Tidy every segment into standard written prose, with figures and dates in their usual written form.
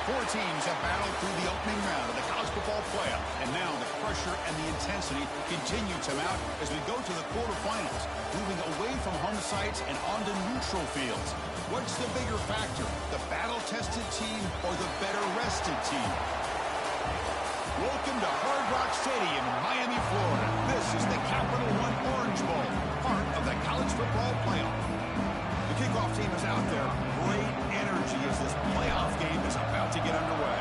Four teams have battled through the opening round of the college football playoff, and now the pressure and the intensity continue to mount as we go to the quarterfinals, moving away from home sites and onto neutral fields. What's the bigger factor, the battle-tested team or the better-rested team? Welcome to Hard Rock Stadium in Miami, Florida. This is the Capital One Orange Bowl, part of the college football playoff. The kickoff team is out there. Great energy as this playoff game is about to get underway.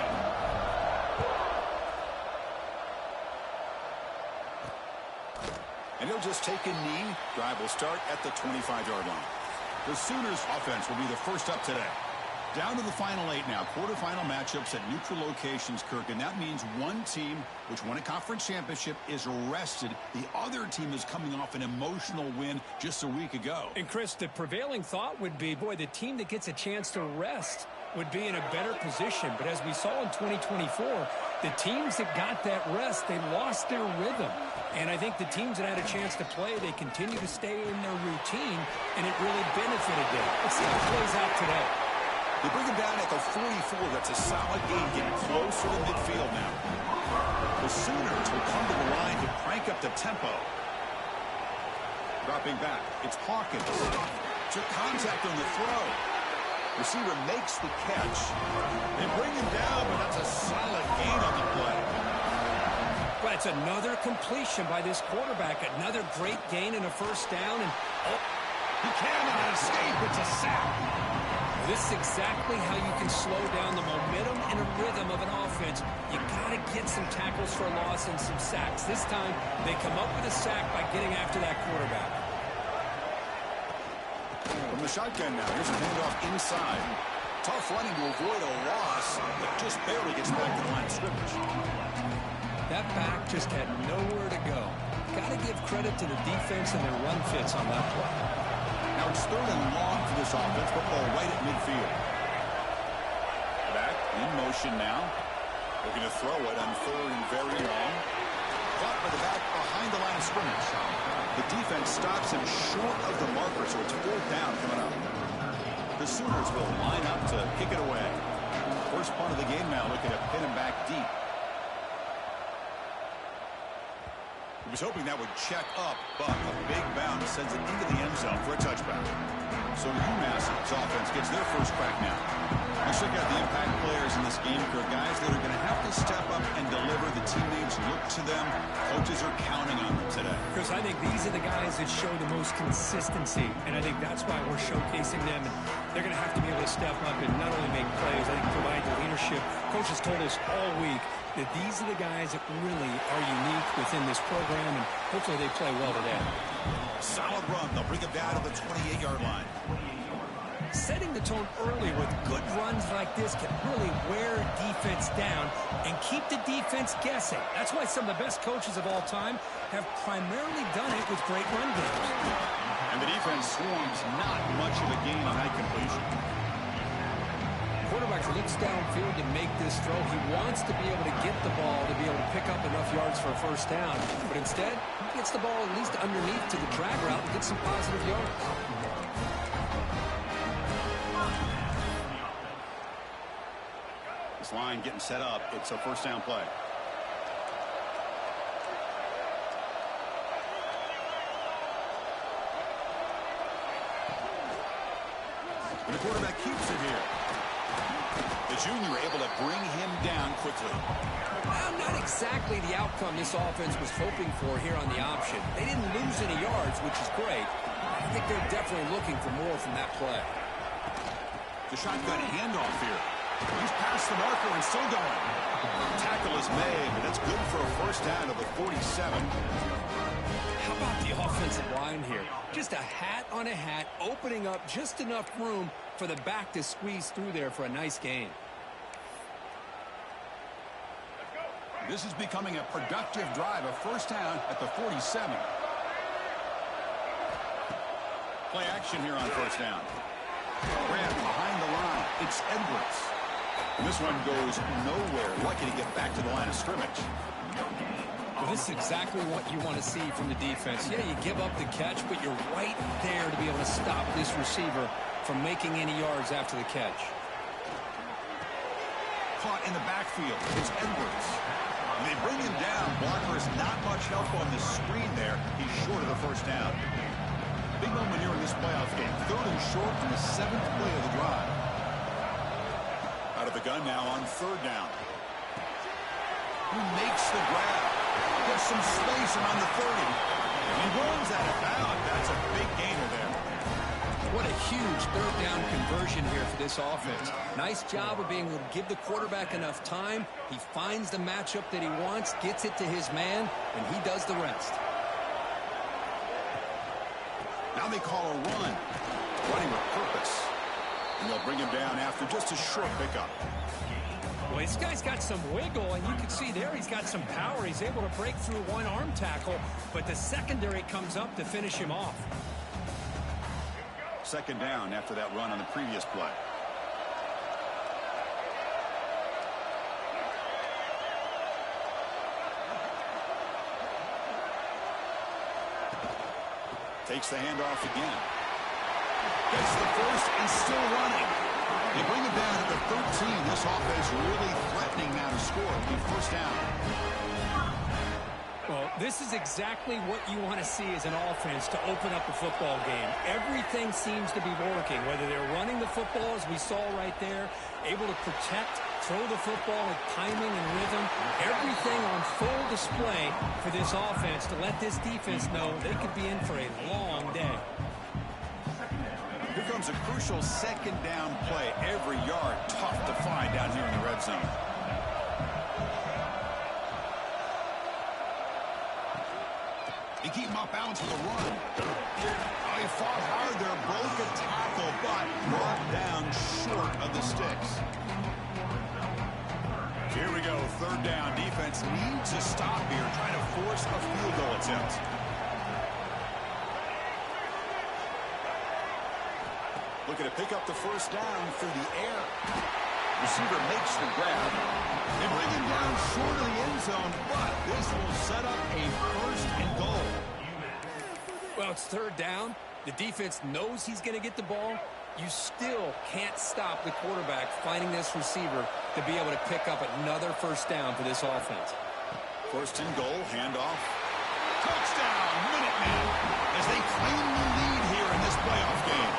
And he'll just take a knee. Drive will start at the 25-yard line. The Sooners offense will be the first up today. Down to the final 8 now. Quarterfinal matchups at neutral locations, Kirk. And that means one team, which won a conference championship, is rested. The other team is coming off an emotional win just a week ago. And, Chris, the prevailing thought would be, boy, the team that gets a chance to rest would be in a better position. But as we saw in 2024, the teams that got that rest, they lost their rhythm. And I think the teams that had a chance to play, they continue to stay in their routine, and it really benefited them. Let's see how it plays out today. They bring him down at the 44. That's a solid gain, getting closer to midfield now. The Sooners will come to the line to crank up the tempo. Dropping back, it's Hawkins. Took contact on the throw. Receiver makes the catch. They bring him down, but that's a solid gain on the play. Well, it's another completion by this quarterback. Another great gain and a first down. And he cannot escape. It's a sack. This is exactly how you can slow down the momentum and a rhythm of an offense. You got to get some tackles for loss and some sacks. This time, they come up with a sack by getting after that quarterback. From the shotgun now, here's a handoff inside. Tough running to avoid a loss, but just barely gets back to the line of scrimmage. That back just had nowhere to go. Got to give credit to the defense and their run fits on that play. Now it's third and long for this offense, football right at midfield. Back in motion now. Looking to throw it on third and very long. Caught by the back behind the line of scrimmage. The defense stops him short of the marker, so it's fourth down coming up. The Sooners will line up to kick it away. First part of the game now, looking to pin him back deep. He was hoping that would check up, but a big bounce sends it into the end zone for a touchback. So UMass's offense gets their first crack now. Let's check out the impact players in this game, Kirk. Guys that are going to have to step up and deliver. The teammates look to them. Coaches are counting on them today. Chris, I think these are the guys that show the most consistency, and I think that's why we're showcasing them. And they're going to have to be able to step up and not only make plays, I think provide the leadership. Coaches told us all week that these are the guys that really are unique within this program, and hopefully they play well today. Solid run. They'll bring him down to the 28-yard line. Setting the tone early with good runs like this can really wear defense down and keep the defense guessing. That's why some of the best coaches of all time have primarily done it with great run games. And the defense swarms not much of a gain on that completion. Quarterback looks downfield to make this throw. He wants to be able to get the ball to be able to pick up enough yards for a first down. But instead, he gets the ball at least underneath to the drag route and gets some positive yards. This line getting set up. It's a first down play. And the quarterback keeps it here. The junior able to bring him down quickly. Well, not exactly the outcome this offense was hoping for here on the option. They didn't lose any yards, which is great. I think they're definitely looking for more from that play. The shotgun handoff here. He's past the marker and still going. Tackle is made, but that's good for a first down of the 47. How about the offensive line here? Just a hat on a hat, opening up just enough room for the back to squeeze through there for a nice gain. This is becoming a productive drive, a first down at the 47. Play action here on first down. Grant behind the line. It's Edwards. And this one goes nowhere. Lucky to get back to the line of scrimmage. Well, this is exactly what you want to see from the defense. Yeah, you give up the catch, but you're right there to be able to stop this receiver from making any yards after the catch. caught in the backfield. It's Edwards. And they bring him down. Blocker is not much help on the screen there. He's short of the first down. Big moment here in this playoff game. 3rd and short in the 7th play of the drive. Out of the gun now on 3rd down. Who makes the grab? Gets some space around the 30. And he runs out of bounds. That's a big gainer there. What a huge 3rd down conversion here for this offense. Nice job of being able to give the quarterback enough time. He finds the matchup that he wants, gets it to his man, and he does the rest. Now they call a run. Running with purpose. And they'll bring him down after just a short pickup. Well, this guy's got some wiggle, and you can see there he's got some power. He's able to break through one arm tackle, but the secondary comes up to finish him off. 2nd down after that run on the previous play. Takes the handoff again. Gets the first and still running. They bring him down at the 13. This offense really threatening now to score. It'll be 1st down. Well, this is exactly what you want to see as an offense to open up the football game. Everything seems to be working, whether they're running the football, as we saw right there, able to protect, throw the football with timing and rhythm. Everything on full display for this offense to let this defense know they could be in for a long day. Here comes a crucial 2nd down play. Every yard tough to find down here in the red zone. They keep him off balance with a run. Oh, he fought hard there, broke a tackle, but brought down short of the sticks. Here we go, 3rd down. Defense needs a stop here, trying to force a field goal attempt. Looking to pick up the 1st down through the air. Receiver makes the grab. They bring him down short of the end zone, but this will set up a 1st and goal. Well, it's 3rd down. The defense knows he's going to get the ball. You still can't stop the quarterback finding this receiver to be able to pick up another 1st down for this offense. 1st and goal, handoff. Touchdown, Minutemen, as they claim the lead here in this playoff game.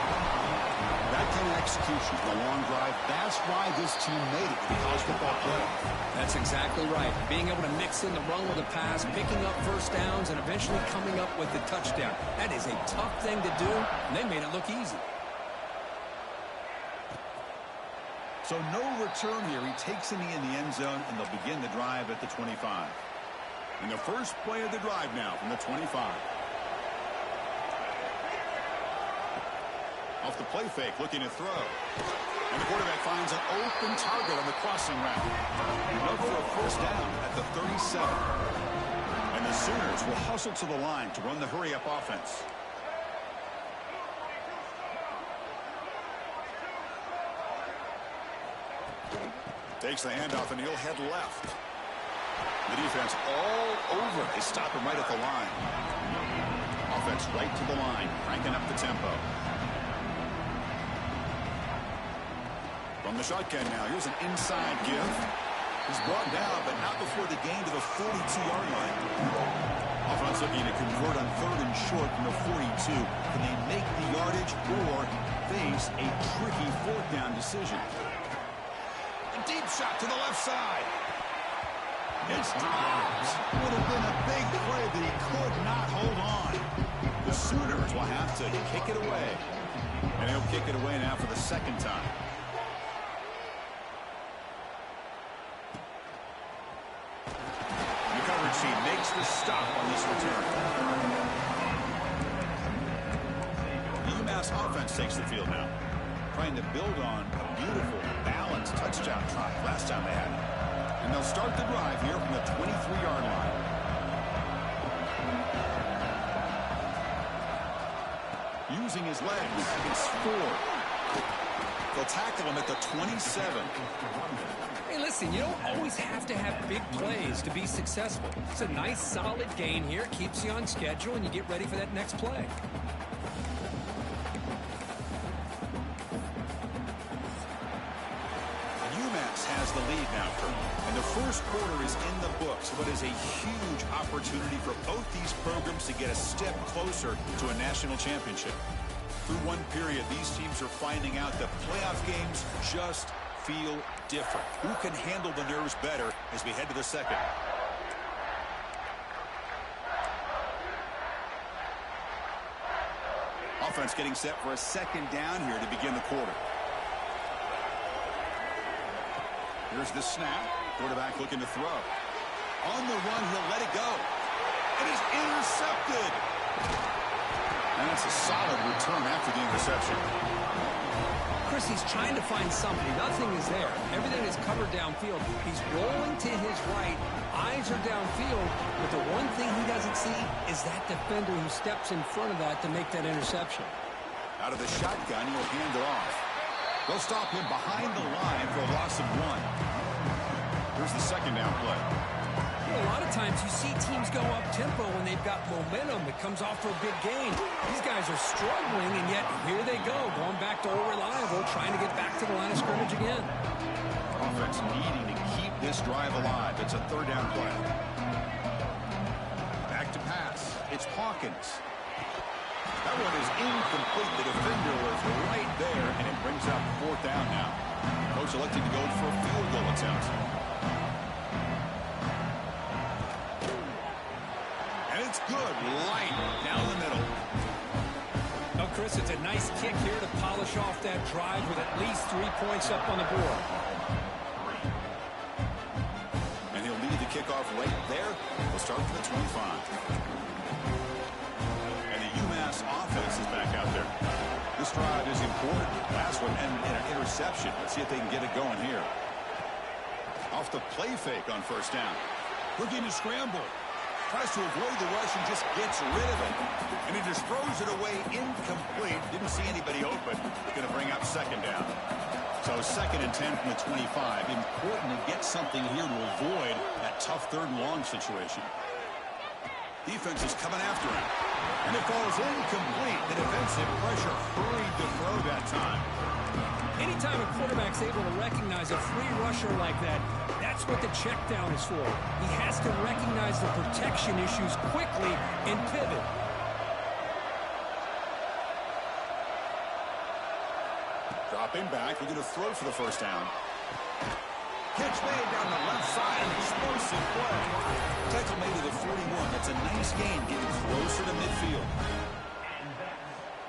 That kind of execution for a long drive, that's why this team made it to the college football playoff. That's exactly right. Being able to mix in the run with a pass, picking up 1st downs, and eventually coming up with the touchdown. That is a tough thing to do, and they made it look easy. So no return here. He takes in the end zone, and they'll begin the drive at the 25. And the first play of the drive now from the 25. Off the play fake, looking to throw. And the quarterback finds an open target on the crossing route. Look for a 1st down at the 37. And the Sooners will hustle to the line to run the hurry-up offense. Takes the handoff, and he'll head left. The defense all over. They stop him right at the line. Offense right to the line, cranking up the tempo. From the shotgun now, here's an inside give. He's brought down, but not before the gain to the 42-yard line. Offense looking to convert on 3rd and short from the 42. Can they make the yardage or face a tricky 4th down decision? A deep shot to the left side. It's dropped. Would have been a big play, but he could not hold on. The Sooners will have to kick it away. And he'll kick it away now for the 2nd time. He makes the stop on this return. The UMass offense takes the field now, trying to build on a beautiful, balanced touchdown drive last time they had it. And they'll start the drive here from the 23-yard line. Using his legs, it's 4. They'll tackle him at the 27. Hey, listen, you don't always have to have big plays to be successful. It's a nice, solid gain here. Keeps you on schedule, and you get ready for that next play. UMass has has the lead now, Kurt. And the first quarter is in the books. What is a huge opportunity for both these programs to get a step closer to a national championship. Through one period, these teams are finding out that playoff games just feel different. Who can handle the nerves better as we head to the second? Offense getting set for a second down here to begin the quarter. Here's the snap. Quarterback looking to throw. On the run, he'll let it go. It is intercepted. And that's a solid return after the interception. Chris, he's trying to find somebody. Nothing is there. Everything is covered downfield. He's rolling to his right. Eyes are downfield. But the one thing he doesn't see is that defender who steps in front of that to make that interception. Out of the shotgun, he'll hand it off. They'll stop him behind the line for a loss of 1. Here's the second down play. A lot of times you see teams go up-tempo when they've got momentum that comes off for a big gain. These guys are struggling, and yet here they go, going back to old reliable, trying to get back to the line of scrimmage again. Offense needing to keep this drive alive. It's a third down play. Back to pass. It's Hawkins. That one is incomplete. The defender was right there, and it brings up fourth down now. Coach elected to go for a field goal attempt. And it's good. Light down the middle. Oh, Chris, it's a nice kick here to polish off that drive with at least 3 points up on the board. And he'll lead the kickoff right there. We'll start from the 25. Offense is back out there. This drive is important. Last one and an interception. Let's see if they can get it going here. Off the play fake on first down. Looking to scramble. Tries to avoid the rush and just gets rid of it. And he just throws it away incomplete. Didn't see anybody open. Going to bring up second down. So 2nd and 10 from the 25. Important to get something here to avoid that tough 3rd and long situation. Defense is coming after him. And it falls incomplete. The defensive pressure hurried the throw that time. Anytime a quarterback's able to recognize a free rusher like that, that's what the check down is for. He has to recognize the protection issues quickly and pivot. Dropping back. We're going to throw for the first down. Catch made down the left side. Explosive play. Tackle made to the 41. That's a nice gain, getting closer to midfield.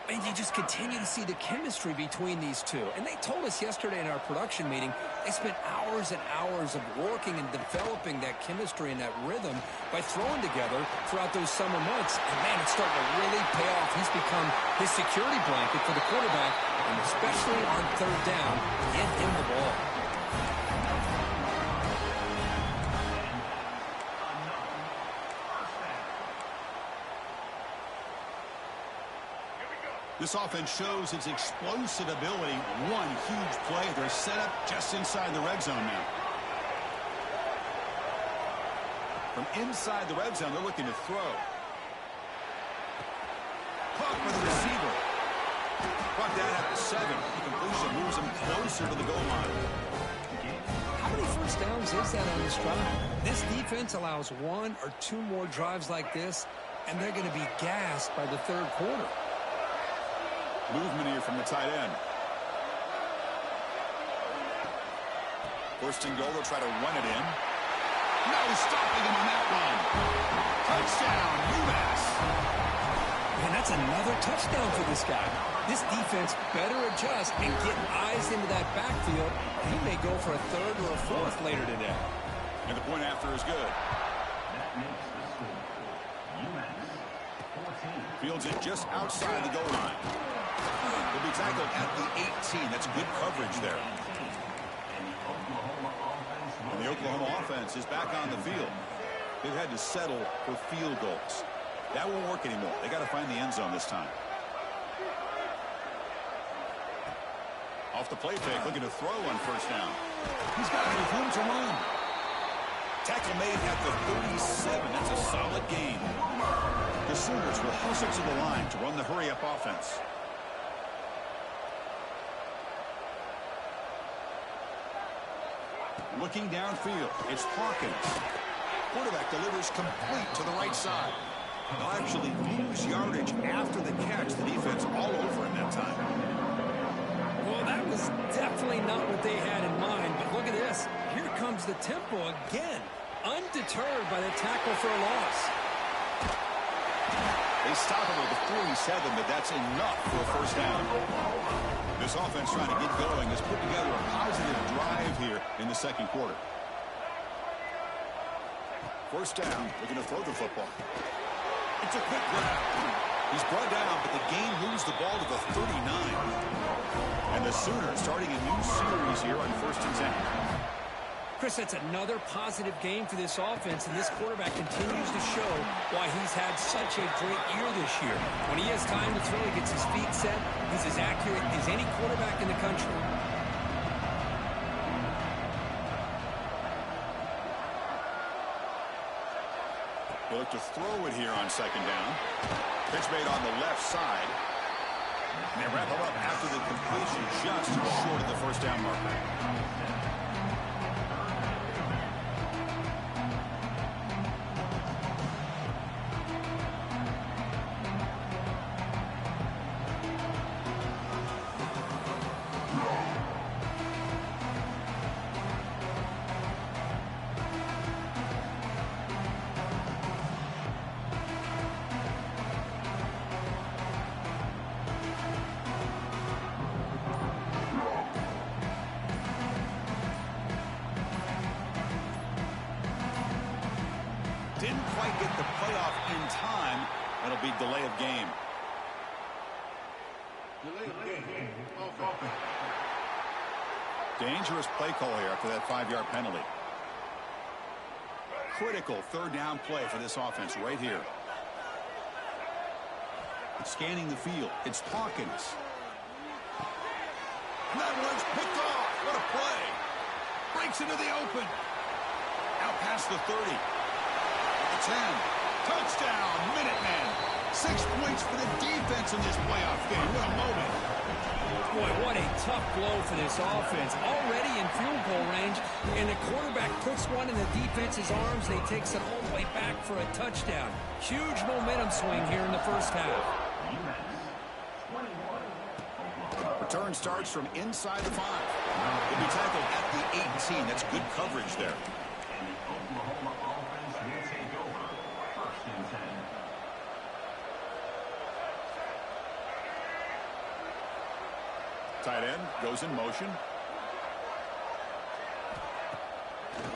And you just continue to see the chemistry between these two. And they told us yesterday in our production meeting, they spent hours and hours of working and developing that chemistry and that rhythm by throwing together throughout those summer months. And, man, it's starting to really pay off. He's become his security blanket for the quarterback, and especially on third down, get him the ball. This offense shows its explosive ability. One huge play. They're set up just inside the red zone now. From inside the red zone, they're looking to throw. Caught by the receiver. Brought down at the 7. The completion moves him closer to the goal line. How many first downs is that on this drive? This defense allows 1 or 2 more drives like this, and they're going to be gassed by the 3rd quarter. Movement here from the tight end. First and goal, they'll try to run it in. No stopping him on that one. Touchdown, UMass. And that's another touchdown for this guy. This defense better adjust and get eyes into that backfield. He may go for a 3rd or a 4th later today. And the point after is good. Fields it just outside the goal line. Will be tackled at the 18. That's good coverage there. And the Oklahoma offense is back on the field. They've had to settle for field goals. That won't work anymore. They got to find the end zone this time. Off the play fake, looking to throw on first down. He's got room to run. Tackle made at the 37. That's a solid gain. The Sooners will hustle to the line to run the hurry-up offense. Looking downfield, it's Hawkins. Quarterback delivers complete to the right side. They'll actually lose yardage after the catch. The defense all over him that time. Well, that was definitely not what they had in mind, but look at this. Here comes the tempo again, undeterred by the tackle for a loss. They stop him at the 47, but that's enough for a first down. This offense trying to get going has put together a positive drive here in the second quarter. First down, they're going to throw the football. It's a quick grab. He's brought down, but the game moves the ball to the 39. And the Sooners starting a new series here on 1st and 10. Chris, that's another positive game for this offense, and this quarterback continues to show why he's had such a great year this year. When he has time to throw, he gets his feet set. He's as accurate as any quarterback in the country. They look to throw it here on 2nd down. Pitch made on the left side. And they wrap him up after the completion just short of the first down marker. Didn't quite get the playoff in time. That'll be delay of game. Dangerous play call here after that 5-yard penalty. Critical 3rd down play for this offense right here. Scanning the field. It's Hawkins. And that one's picked off. What a play. Breaks into the open. Out past the 30. 10. Touchdown, Minutemen. 6 points for the defense in this playoff game. What a moment. Boy, what a tough blow for this offense. Already in field goal range, and the quarterback puts one in the defense's arms, and he takes it all the way back for a touchdown. Huge momentum swing here in the first half. Return starts from inside the 5. He'll be tackled at the 18. That's good coverage there. Tight end goes in motion.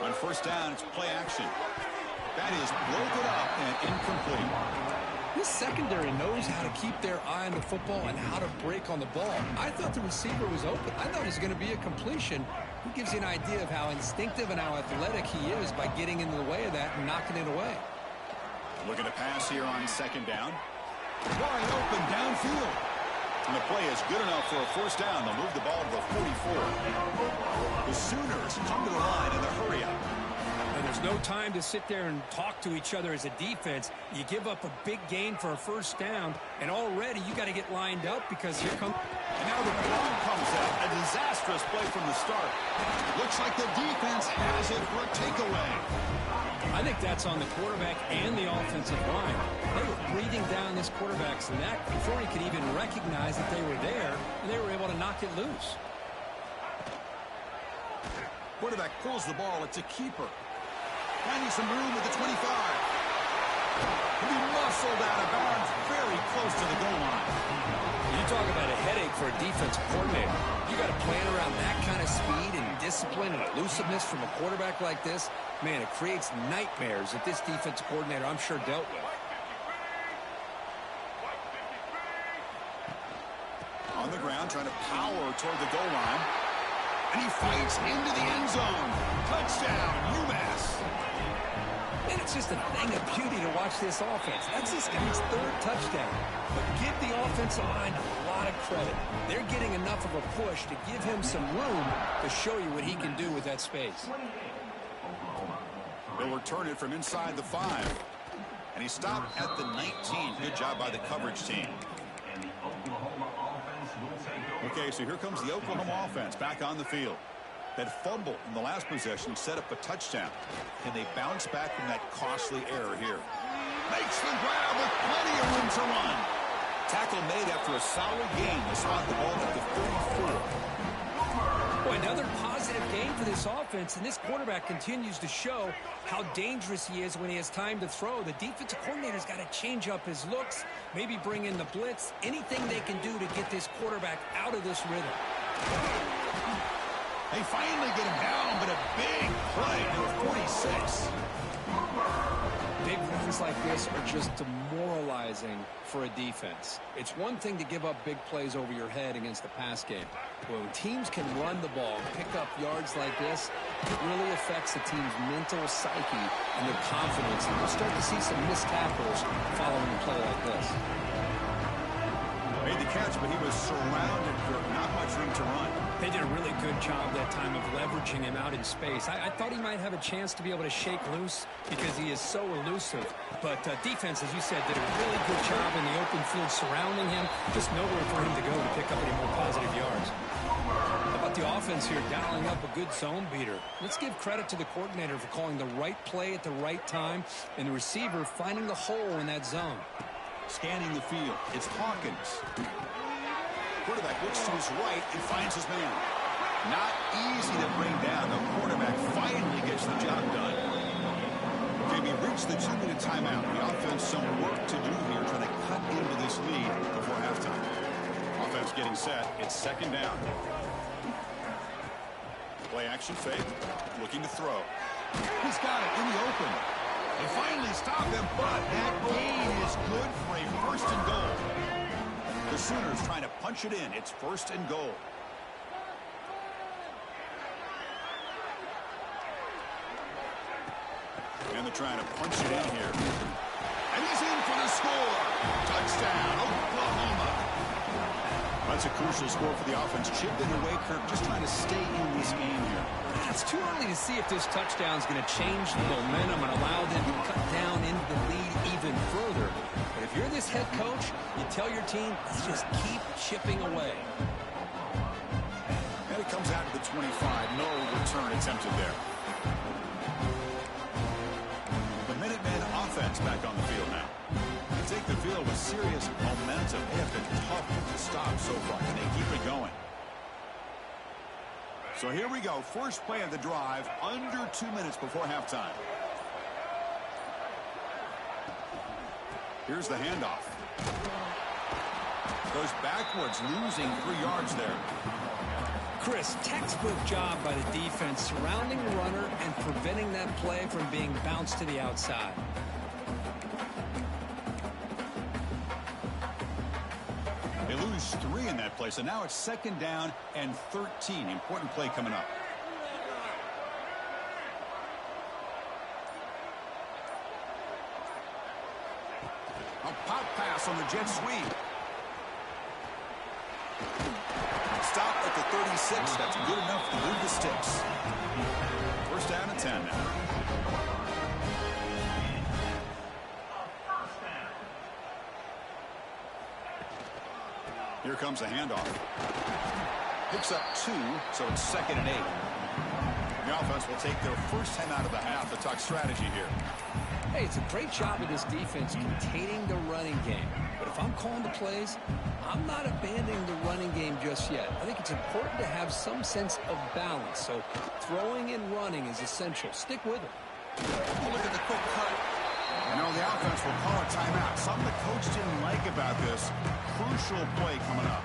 On 1st down, it's play action. That is broken up and incomplete. This secondary knows how to keep their eye on the football and how to break on the ball. I thought the receiver was open. I thought it was going to be a completion. It gives you an idea of how instinctive and how athletic he is by getting into the way of that and knocking it away. Looking to pass here on 2nd down. Wide open downfield. And the play is good enough for a first down. They'll move the ball to the 44. The Sooners come to the line in the hurry up. And there's no time to sit there and talk to each other as a defense. You give up a big gain for a first down, and already you got to get lined up because here comes... And now the ball comes out. A disastrous play from the start. Looks like the defense has it for a takeaway. I think that's on the quarterback and the offensive line. They were breathing down this quarterback's neck before he could even recognize that they were there, and they were able to knock it loose. Quarterback pulls the ball. It's a keeper. Finding some room at the 25. He'll be muscled out of bounds very close to the goal line. You talk about a headache for a defensive coordinator. You got to plan around that kind of speed and discipline and elusiveness from a quarterback like this. Man, it creates nightmares that this defensive coordinator, I'm sure, dealt with. On the ground, trying to power toward the goal line. And he fights into the end zone. Touchdown, UMass. And it's just a thing of beauty to watch this offense. That's this guy's 3rd touchdown. But give the offensive line a lot of credit. They're getting enough of a push to give him some room to show you what he can do with that space. They'll return it from inside the 5. And he stopped at the 19. Good job by the coverage team. Okay, so here comes the Oklahoma offense back on the field. That fumble in the last possession set up a touchdown. Can they bounce back from that costly error here? Makes the grab with plenty of room to run. Tackle made after a solid gain. They slot the ball at the 34. Boy, another positive game for this offense, and this quarterback continues to show how dangerous he is when he has time to throw. The defensive coordinator's got to change up his looks, maybe bring in the blitz, anything they can do to get this quarterback out of this rhythm. They finally get him down, but a big play to 46. Big runs like this are just demoralizing for a defense. It's one thing to give up big plays over your head against the pass game. But when teams can run the ball, pick up yards like this, it really affects the team's mental psyche and their confidence. And you'll start to see some missed tackles following a play like this. Made the catch, but he was surrounded for not much room to run. They did a really good job that time of leveraging him out in space. I thought he might have a chance to be able to shake loose because he is so elusive. But defense, as you said, did a really good job in the open field surrounding him. Just nowhere for him to go to pick up any more positive yards. How about the offense here dialing up a good zone beater? Let's give credit to the coordinator for calling the right play at the right time and the receiver finding the hole in that zone. Scanning the field, it's Hawkins. Quarterback looks to his right and finds his man. Not easy to bring down. The quarterback finally gets the job done. Okay, we reached the 2-minute timeout. The offense some work to do here, trying to cut into this lead before halftime. Offense getting set. It's second down. Play action fake. Looking to throw. He's got it in the open. They finally stop him, but that gain is good for a first and goal. The Sooners trying to punch it in. It's first and goal. And they're trying to punch it in here. And he's in for the score. Touchdown, Oklahoma. That's a crucial score for the offense. Chipped it away, Kirk, just trying to stay in this game here. It's too early to see if this touchdown is going to change the momentum and allow them to cut down into the lead even further. But if you're this head coach, you tell your team, let's just keep chipping away. And it comes out to the 25. No return attempted there. The Minutemen offense back on the field now. They take the field with serious momentum. They have been tough to stop so far. Can they keep it going? So here we go. First play of the drive, under 2 minutes before halftime. Here's the handoff. Goes backwards, losing 3 yards there. Chris, textbook job by the defense surrounding the runner and preventing that play from being bounced to the outside. They lose 3 in that play, so now it's second down and 13. Important play coming up. A pop pass on the jet sweep. Stop at the 36. That's good enough to move the sticks. First down and 10 now. Here comes a handoff. Picks up 2, so it's second and 8. The offense will take their first time out of the half to talk strategy here. Hey, it's a great job of this defense containing the running game. But if I'm calling the plays, I'm not abandoning the running game just yet. I think it's important to have some sense of balance. So throwing and running is essential. Stick with it. Look at the quick cut. You know, the offense will call a timeout. Something the coach didn't like about this. Crucial play coming up.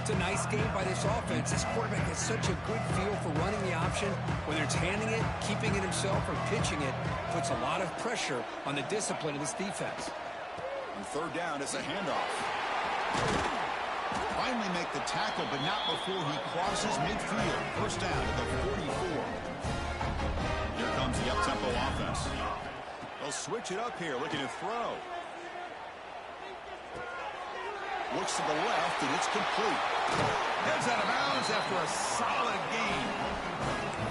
It's a nice game by this offense. This quarterback has such a good feel for running the option. Whether it's handing it, keeping it himself, or pitching it, puts a lot of pressure on the discipline of this defense. And third down, it's a handoff. Finally make the tackle, but not before he crosses midfield. First down at the 44. Here comes the up-tempo offense. They'll switch it up here, looking to throw. Looks to the left, and it's complete. Heads out of bounds after a solid gain.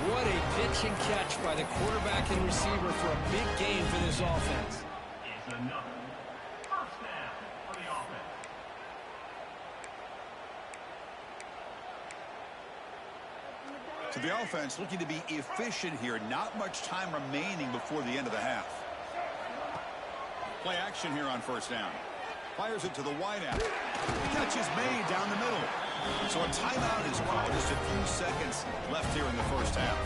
What a pitch and catch by the quarterback and receiver for a big game for this offense. It's another first down for the offense. To So the offense looking to be efficient here. Not much time remaining before the end of the half. Play action here on first down. Fires it to the wideout. Catch is made down the middle. So a timeout is called. Just a few seconds left here in the first half.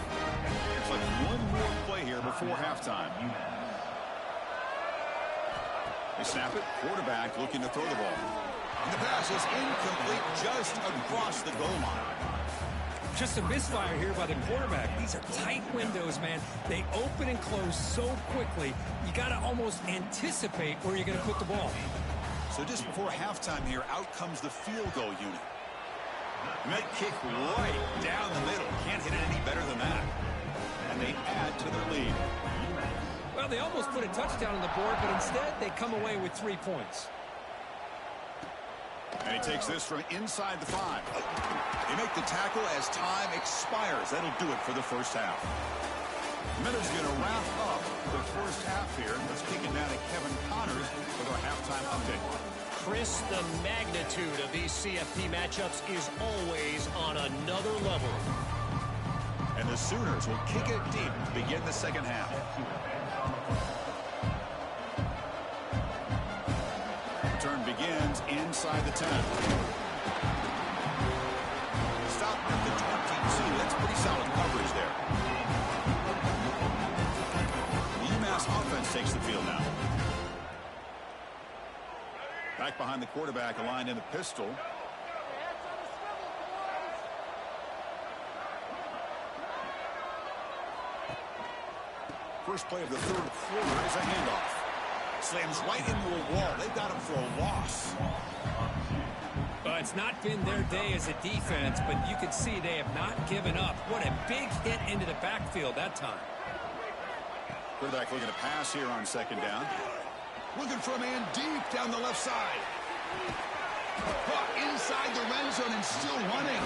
It's like one more play here before halftime. They snap it. Quarterback looking to throw the ball. And the pass is incomplete just across the goal line. Just a misfire here by the quarterback. These are tight windows, man. They open and close so quickly. You got to almost anticipate where you're going to put the ball. So just before halftime here, out comes the field goal unit. Net kick right down the middle. Can't hit it any better than that. And they add to their lead. Well, they almost put a touchdown on the board, but instead they come away with 3 points. And he takes this from inside the 5. They make the tackle as time expires. That'll do it for the first half. Minutes going to wrap up the first half here. Let's kick it down to Kevin Connors with our halftime update. Chris, the magnitude of these CFP matchups is always on another level. And the Sooners will kick it deep to begin the second half. Return begins inside the 10. Stop at the 22. That's pretty solid coverage there. The UMass offense takes the field now. Back behind the quarterback, aligned in the pistol. First play of the third quarter is a handoff. Slams right into a wall. They've got him for a loss. It's not been their day as a defense, but you can see they have not given up. What a big hit into the backfield that time. Quarterback looking to pass here on second down. Looking for a man deep down the left side. Caught inside the red zone and still running.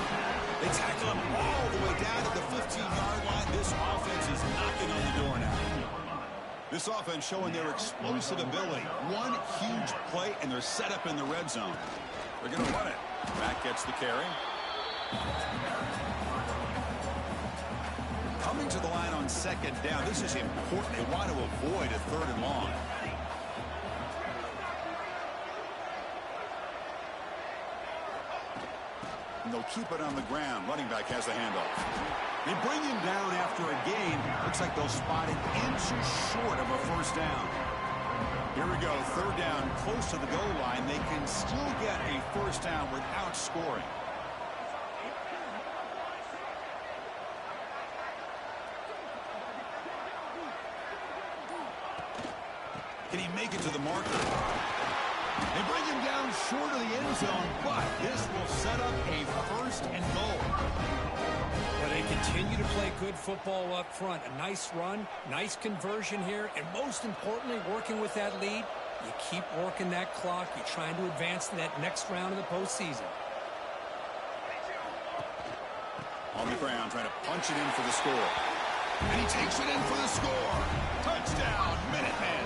They tackle him all the way down to the 15-yard line. This offense is knocking on the door now. This offense showing their explosive ability. One huge play, and they're set up in the red zone. They're going to run it. Matt gets the carry. Coming to the line on second down. This is important. They want to avoid a third and long. And they'll keep it on the ground. Running back has the handoff. They bring him down after a gain. Looks like they'll spot it inches short of a first down. Here we go. Third down, close to the goal line. They can still get a first down without scoring. Can he make it to the marker? They bring him down short of the end zone, but this will set up a first and goal. Well, they continue to play good football up front. A nice run, nice conversion here, and most importantly, working with that lead. You keep working that clock. You're trying to advance to that next round of the postseason. On the ground, trying to punch it in for the score. And he takes it in for the score. Touchdown, Minutemen.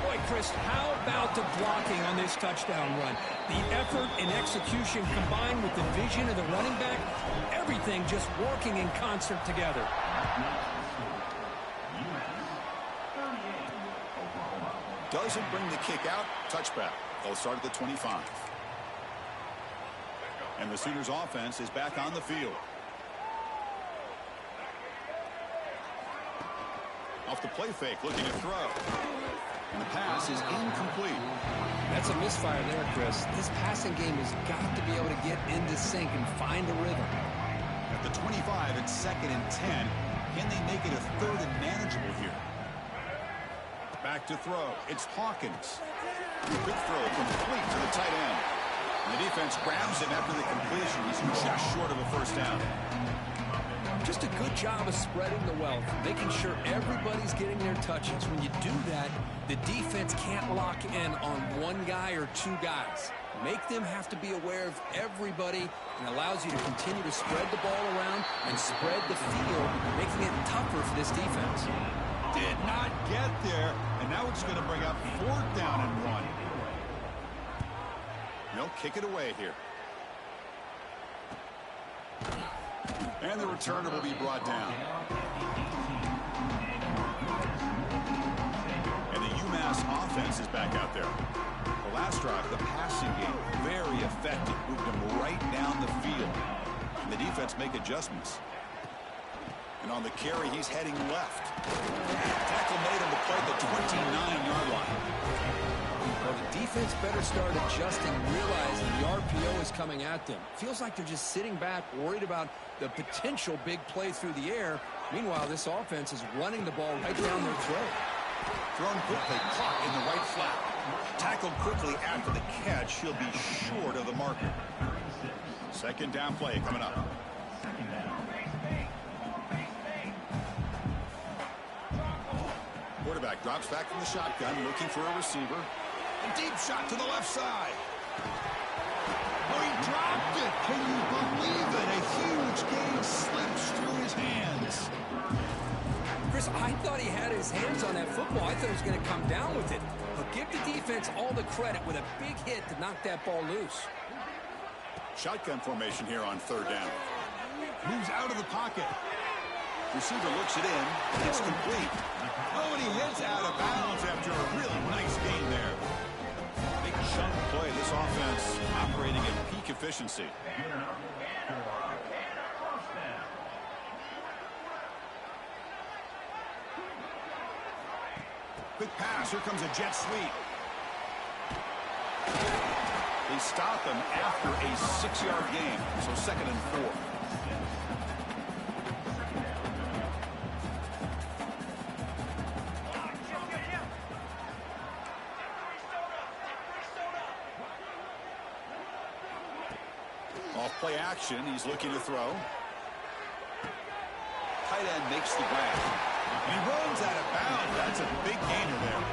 Boy, Chris, how about the blocking on this touchdown run? The effort and execution combined with the vision of the running back, everything just working in concert together. Doesn't bring the kick out. Touchback. They'll start at the 25. And the Sooners offense is back on the field. Off the play fake, looking to throw. And the pass is incomplete. That's a misfire there, Chris. This passing game has got to be able to get into sync and find a rhythm. At the 25, it's 2nd and 10. Can they make it a third and manageable here? Back to throw. It's Hawkins. Quick throw complete to the tight end. And the defense grabs him after the completion. He's just short of a first down. Just a good job of spreading the wealth, making sure everybody's getting their touches. When you do that, the defense can't lock in on one guy or two guys. Make them have to be aware of everybody, and allows you to continue to spread the ball around and spread the field, making it tougher for this defense. Did not get there, and now it's going to bring up 4th down and 1. They'll kick it away here. And the returner will be brought down. And the UMass offense is back out there. The last drive, the passing game, very effective. Moved them right down the field. And the defense make adjustments. And on the carry, he's heading left. Tackle made him to play the 29-yard line. Well, the defense better start adjusting, realizing the RPO is coming at them. Feels like they're just sitting back, worried about the potential big play through the air. Meanwhile, this offense is running the ball right down their throat. Thrown quickly, caught in the right flat. Tackled quickly after the catch. He'll be short of the marker. Second down play coming up. Quarterback drops back from the shotgun, looking for a receiver. A deep shot to the left side. Oh, he dropped it. Can you believe it? A huge gain slips through his hands. Chris, I thought he had his hands on that football. I thought he was going to come down with it. But give the defense all the credit with a big hit to knock that ball loose. Shotgun formation here on third down. Moves out of the pocket. Receiver looks it in. It's complete. Oh, and he hits out of bounds after a really nice gain there. Big chunk play. This offense operating at peak efficiency. Quick pass. Here comes a jet sweep. They stop him after a 6-yard gain. So 2nd and 4. Off-play action. He's looking to throw. Tight end makes the grab. And he runs out of bounds. That's a big gainer there.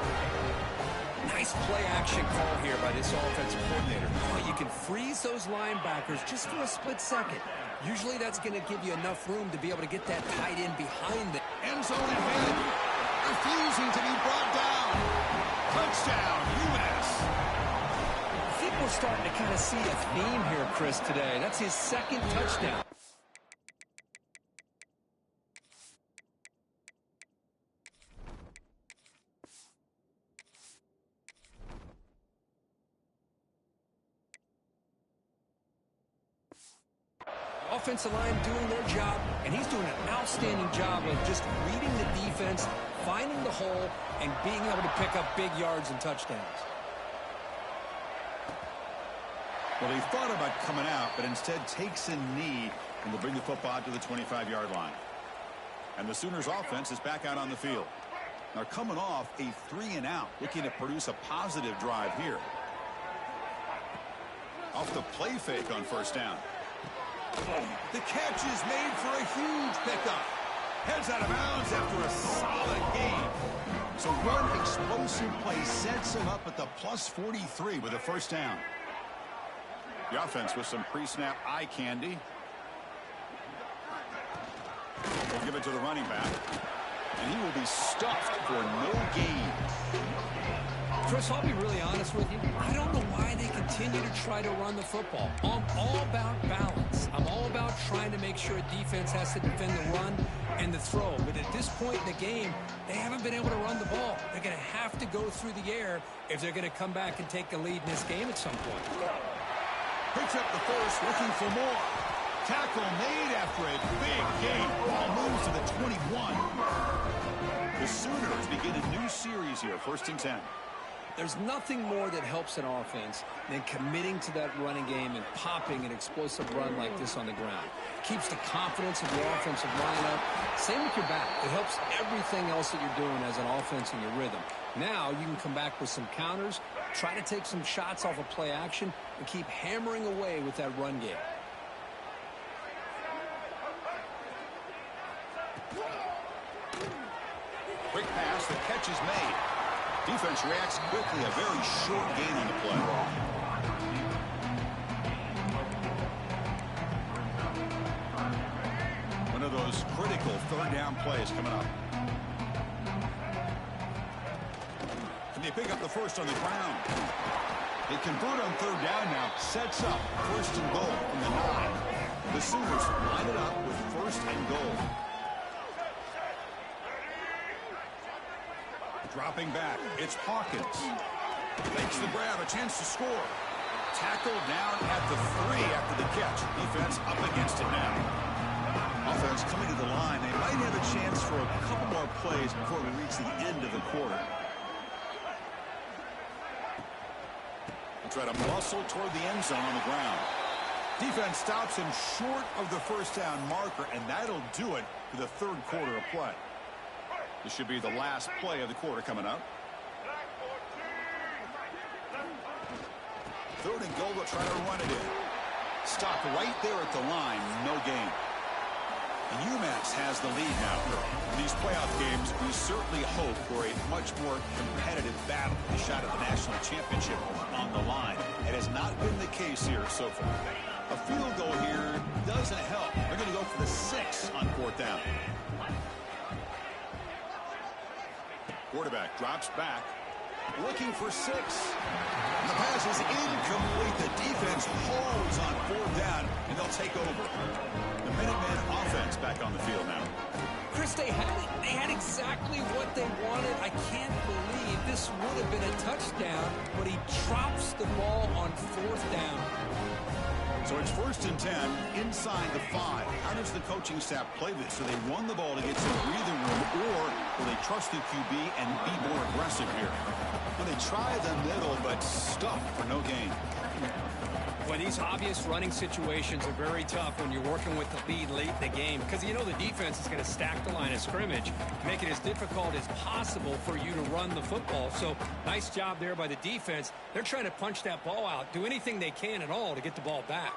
Nice play action call here by this offensive coordinator. Oh, you can freeze those linebackers just for a split second. Usually that's going to give you enough room to be able to get that tight end behind the end zone ahead. Refusing to be brought down. Touchdown, UMass. I think we're starting to kind of see a theme here, Chris, today. That's his 2nd touchdown. Offensive line doing their job, and he's doing an outstanding job of just reading the defense, finding the hole, and being able to pick up big yards and touchdowns. Well, he thought about coming out, but instead takes a knee and will bring the football out to the 25-yard line. And the Sooners offense is back out on the field. Now coming off a 3-and-out, looking to produce a positive drive here. Off the play fake on first down. The catch is made for a huge pickup. Heads out of bounds after a solid gain. So one explosive play sets him up at the +43 with a first down. The offense with some pre-snap eye candy. They'll give it to the running back. And he will be stuffed for no gain. Chris, I'll be really honest with you. I don't know why they continue to try to run the football. I'm all about balance. I'm all about trying to make sure a defense has to defend the run and the throw. But at this point in the game, they haven't been able to run the ball. They're going to have to go through the air if they're going to come back and take a lead in this game at some point. Picks up the first, looking for more. Tackle made after a big gain. Ball moves to the 21. The Sooners begin a new series here, 1st and 10. There's nothing more that helps an offense than committing to that running game and popping an explosive run like this on the ground. Keeps the confidence of the offensive line up. Same with your back. It helps everything else that you're doing as an offense in your rhythm. Now you can come back with some counters, try to take some shots off of play action, and keep hammering away with that run game. Quick pass, the catch is made. Defense reacts quickly, a very short gain on the play. One of those critical 3rd down plays coming up. Can they pick up the first on the ground? They convert on 3rd down now, sets up 1st and goal from the 9. The Sooners line it up with first and goal. Dropping back, it's Hawkins. Makes the grab, a chance to score. Tackled down at the 3 after the catch. Defense up against it now. Offense coming to the line. They might have a chance for a couple more plays before we reach the end of the quarter. They try to muscle toward the end zone on the ground. Defense stops him short of the first down marker, and that'll do it for the third quarter of play. This should be the last play of the quarter coming up. Third and goal, they'll try to run it in. Stop right there at the line, no gain. And UMass has the lead now. In these playoff games, we certainly hope for a much more competitive battle. A shot at the national championship on the line. It has not been the case here so far. A field goal here doesn't help. They're going to go for the 6 on fourth down. Quarterback drops back, looking for 6. The pass is incomplete. The defense holds on fourth down, and they'll take over. The Minutemen offense back on the field now. Chris, they had it. They had exactly what they wanted. I can't believe this would have been a touchdown, but he drops the ball on fourth down. So it's first and 10 inside the 5. How does the coaching staff play this? So they run the ball to get some breathing room, or will they trust the QB and be more aggressive here? Well, they try the middle, but stuck for no gain. Well, these obvious running situations are very tough when you're working with the lead late in the game, because you know the defense is going to stack the line of scrimmage, make it as difficult as possible for you to run the football. So nice job there by the defense. They're trying to punch that ball out, do anything they can at all to get the ball back.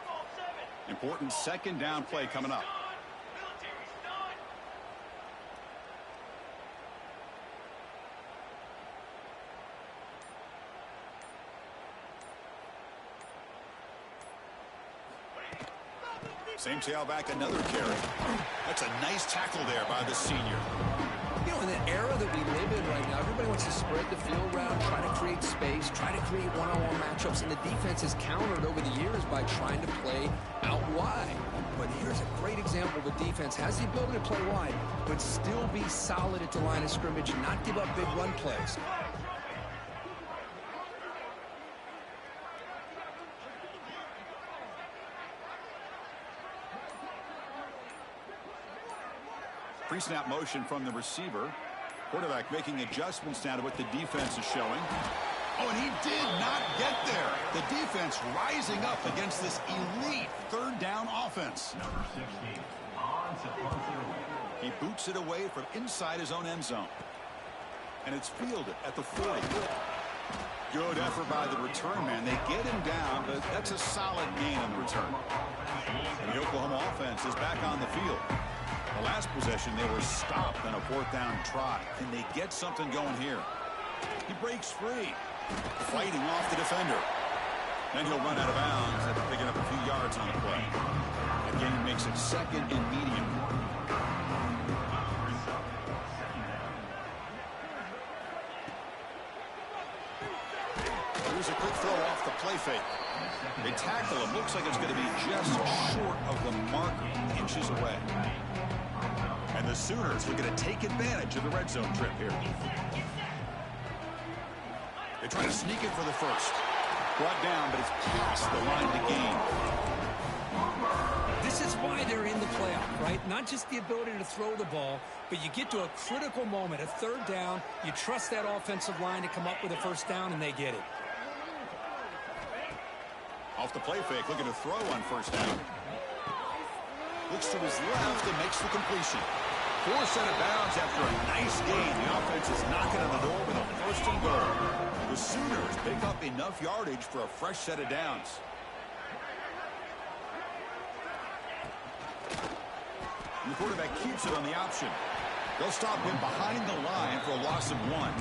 Important second down play coming up. Same tailback, another carry. That's a nice tackle there by the senior. You know, in the era that we live in right now, everybody wants to spread the field around, try to create space, try to create one-on-one matchups, and the defense has countered over the years by trying to play out wide. But here's a great example of a defense has the ability to play wide, but still be solid at the line of scrimmage and not give up big run plays. Pre-snap motion from the receiver. Quarterback making adjustments now to what the defense is showing. Oh, and he did not get there. The defense rising up against this elite third down offense. Number 16, on to punt it away. He boots it away from inside his own end zone. And it's fielded at the 40. Good effort by the return man. They get him down, but that's a solid gain on the return. And the Oklahoma offense is back on the field. The last possession, they were stopped on a fourth down try. Can they get something going here? He breaks free, fighting off the defender. Then he'll run out of bounds after picking up a few yards on the play. That gain makes it second and medium. Here's a quick throw off the play fake. They tackle him. Looks like it's going to be just short of the marker, inches away. And the Sooners are going to take advantage of the red zone trip here. They try to sneak it for the first. Brought down, but it's past the line to gain. This is why they're in the playoff, right? Not just the ability to throw the ball, but you get to a critical moment, a third down. You trust that offensive line to come up with a first down, and they get it. Off the play fake, looking to throw on first down. Looks to his left and makes the completion. Forced out of bounds after a nice gain. The offense is knocking on the door with a first and goal. The Sooners pick up enough yardage for a fresh set of downs. And the quarterback keeps it on the option. They'll stop him behind the line for a loss of 1.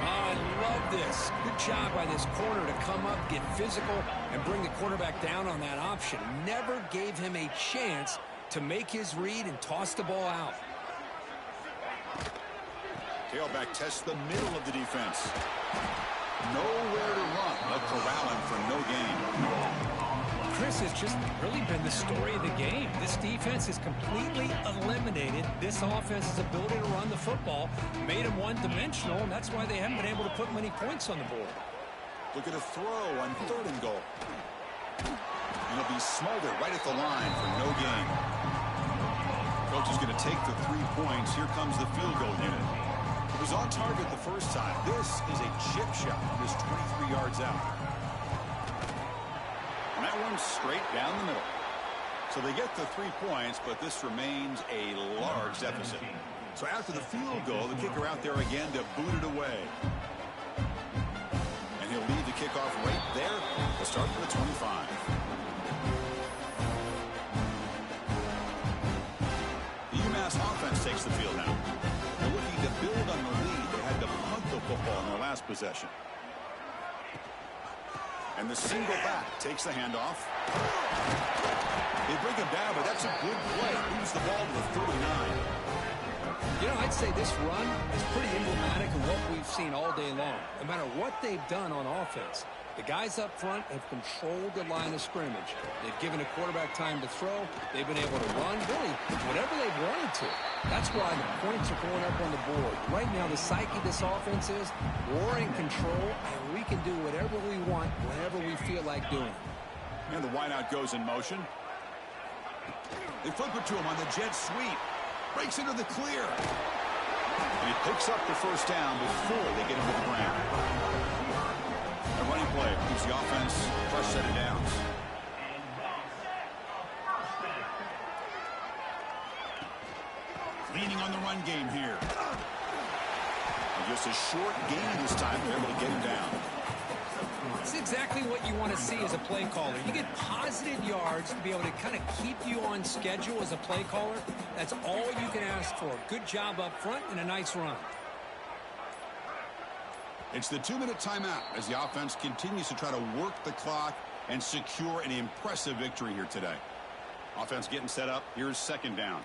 I love this. Good job by this corner to come up, get physical, and bring the quarterback down on that option. Never gave him a chance to make his read and toss the ball out. Tailback tests the middle of the defense. Nowhere to run. They'll corral him for no gain. Chris, it's just really been the story of the game. This defense has completely eliminated this offense's ability to run the football, made them one-dimensional, and that's why they haven't been able to put many points on the board. Look at a throw on 3rd and goal. And he'll be smothered right at the line for no gain. Coach is going to take the 3 points. Here comes the field goal unit. It was on target the first time. This is a chip shot. Just 23 yards out. And that one's straight down the middle. So they get the 3 points, but this remains a large deficit. So after the field goal, the kicker out there again to boot it away. And he'll leave the kickoff right there to start for the 25. The UMass offense takes the field now. They're looking to build on the lead. They had to punt the football in their last possession. And the single back takes the handoff. They bring him down, but that's a good play. Moves the ball to the 39. You know, I'd say this run is pretty emblematic of what we've seen all day long. No matter what they've done on offense, the guys up front have controlled the line of scrimmage. They've given a quarterback time to throw. They've been able to run, really, whatever they've wanted to. That's why the points are going up on the board. Right now, the psyche of this offense is we're in control, and we can do whatever we want, whenever we feel like doing. And the wideout goes in motion. They flip it to him on the jet sweep. Breaks into the clear. And he picks up the first down before they get him to the ground. A running play keeps the offense fresh set of downs. Leaning on the run game here. And just a short gain this time. They're able to get him down. It's exactly what you want to see as a play caller. You get positive yards to be able to kind of keep you on schedule as a play caller. That's all you can ask for. Good job up front and a nice run. It's the 2-minute timeout as the offense continues to try to work the clock and secure an impressive victory here today. Offense getting set up. Here's 2nd down.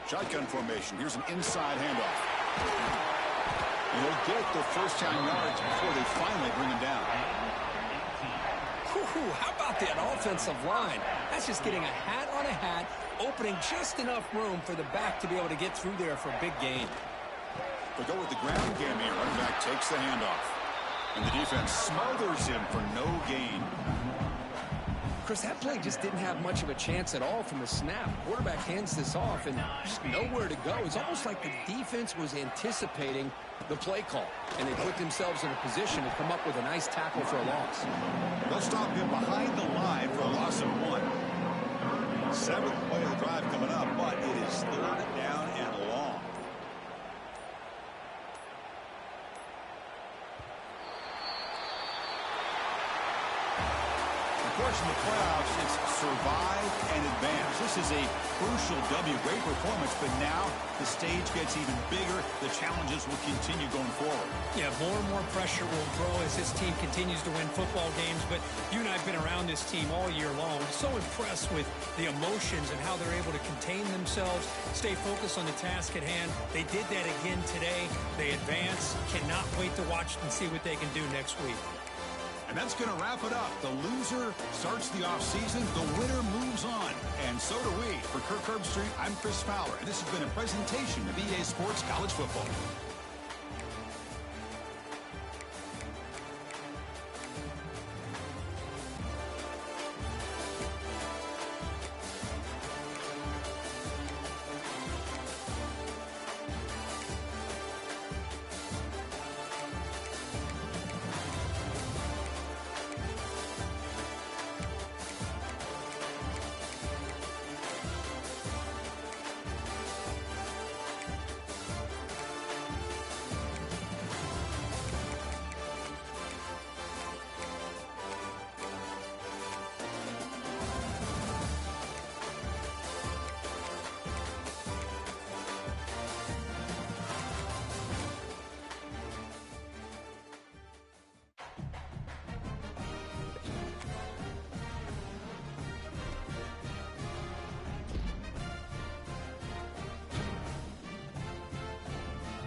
Shotgun formation. Here's an inside handoff. And he'll get the first down yards before they finally bring him down. How about that offensive line? That's just getting a hat on a hat, opening just enough room for the back to be able to get through there for a big gain. They go with the ground game here. Running back takes the handoff. And the defense smothers him for no gain. Chris, that play just didn't have much of a chance at all from the snap. Quarterback hands this off and just nowhere to go. It's almost like the defense was anticipating the play call, and they put themselves in a position to come up with a nice tackle for a loss. They'll stop him behind the line for a loss of 1. 7th play of the drive coming up, but it is 3rd down and long. Of course, in the playoffs, it's survive and advance. This is a crucial W. Great performance, but now the stage gets even bigger. The challenges will continue going forward. Yeah, more and more pressure will grow as this team continues to win football games. But you and I have been around this team all year long. So impressed with the emotions and how they're able to contain themselves, stay focused on the task at hand. They did that again today. They advance. Cannot wait to watch and see what they can do next week. And that's going to wrap it up. The loser starts the offseason. The winner moves on. And so do we. For Kirk Herbstreit, I'm Chris Fowler. And this has been a presentation of EA Sports College Football.